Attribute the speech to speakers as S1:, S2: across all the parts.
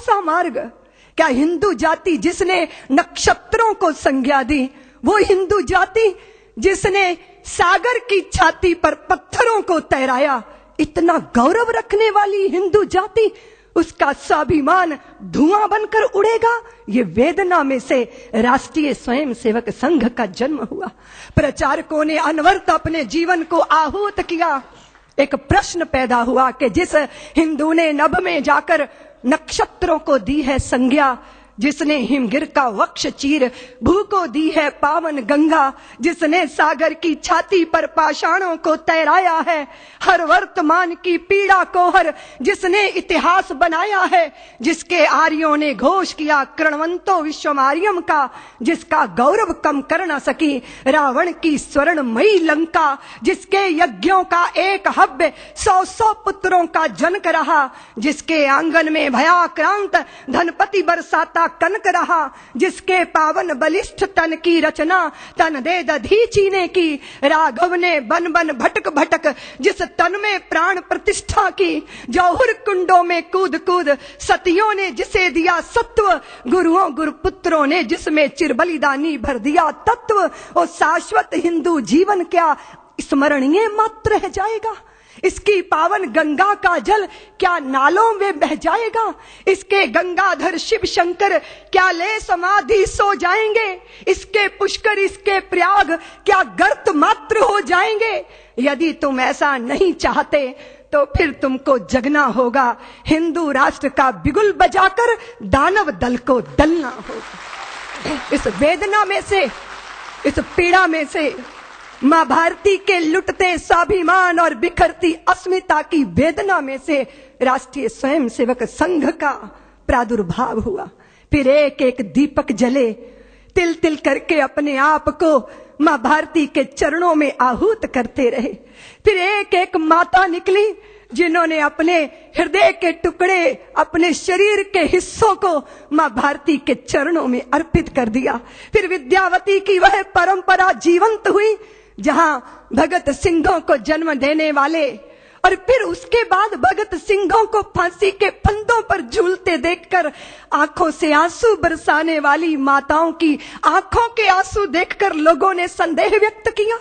S1: सा मार्ग? क्या हिंदू जाति जिसने नक्षत्रों को संज्ञा दी, वो हिंदू जाति जिसने सागर की छाती पर पत्थरों को तैराया, इतना गौरव रखने वाली हिंदू जाति, उसका स्वाभिमान धुआं बनकर उड़ेगा? ये वेदना में से राष्ट्रीय स्वयंसेवक संघ का जन्म हुआ। प्रचारकों ने अनवरत अपने जीवन को आहूत किया। एक प्रश्न पैदा हुआ कि जिस हिंदू ने नभ में जाकर नक्षत्रों को दी है संज्ञा, जिसने हिमगिर का वक्ष चीर भू को दी है पावन गंगा, जिसने सागर की छाती पर पाषाणों को तैराया है, हर वर्तमान की पीड़ा को हर जिसने इतिहास बनाया है, जिसके आर्यों ने घोष किया कृणवंतो विश्वमार्यम का, जिसका गौरव कम कर न सकी रावण की स्वर्णमयी लंका, जिसके यज्ञों का एक हव्य 100 पुत्रों का जनक रहा, जिसके आंगन में भयाक्रांत धनपति बरसाता कनक रहा, जिसके पावन बलिष्ठ तन की रचना तन दे दधीची ने की, राघव ने बन बन भटक भटक जिस तन में प्राण प्रतिष्ठा की, जौहर कुंडों में कूद कूद सतियों ने जिसे दिया सत्व, गुरुओं गुरुपुत्रों ने जिसमें चिरबलिदानी भर दिया तत्व, और शाश्वत हिंदू जीवन क्या स्मरणीय मात्र रह जाएगा? इसकी पावन गंगा का जल क्या नालों में बह जाएगा? इसके गंगाधर शिव शंकर क्या ले समाधि सो जाएंगे? इसके पुष्कर इसके प्रयाग क्या गर्त मात्र हो जाएंगे? यदि तुम ऐसा नहीं चाहते तो फिर तुमको जगना होगा, हिंदू राष्ट्र का बिगुल बजाकर दानव दल को दलना होगा। इस वेदना में से, इस पीड़ा में से, मां भारती के लुटते स्वाभिमान और बिखरती अस्मिता की वेदना में से राष्ट्रीय स्वयंसेवक संघ का प्रादुर्भाव हुआ। फिर एक एक दीपक जले, तिल तिल करके अपने आप को मां भारती के चरणों में आहूत करते रहे। फिर एक एक माता निकली जिन्होंने अपने हृदय के टुकड़े, अपने शरीर के हिस्सों को मां भारती के चरणों में अर्पित कर दिया। फिर विद्यावती की वह परंपरा जीवंत हुई जहां भगत सिंहों को जन्म देने वाले, और फिर उसके बाद भगत सिंहों को फांसी के फंदों पर झूलते देखकर आंखों से आंसू बरसाने वाली माताओं की आंखों के आंसू देखकर लोगों ने संदेह व्यक्त किया।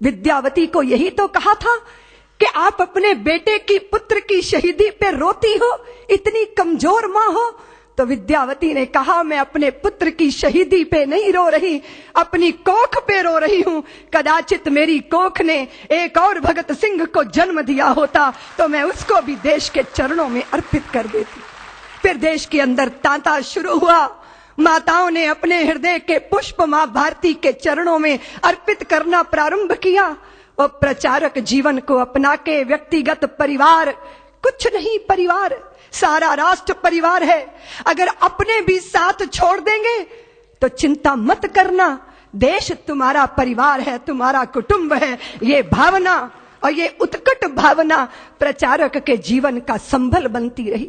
S1: विद्यावती को यही तो कहा था कि आप अपने बेटे की, पुत्र की शहीदी पे रोती हो, इतनी कमजोर मां हो। तो विद्यावती ने कहा, मैं अपने पुत्र की शहीदी पे नहीं रो रही, अपनी कोख पे रो रही हूं। कदाचित मेरी कोख ने एक और भगत सिंह को जन्म दिया होता तो मैं उसको भी देश के चरणों में अर्पित कर देती। फिर देश के अंदर तांता शुरू हुआ। माताओं ने अपने हृदय के पुष्प मां भारती के चरणों में अर्पित करना प्रारंभ किया। और प्रचारक जीवन को अपना के व्यक्तिगत परिवार कुछ नहीं, परिवार सारा राष्ट्र परिवार है। अगर अपने भी साथ छोड़ देंगे तो चिंता मत करना, देश तुम्हारा परिवार है, तुम्हारा कुटुंब है। ये भावना और ये उत्कट भावना प्रचारक के जीवन का संबल बनती रही।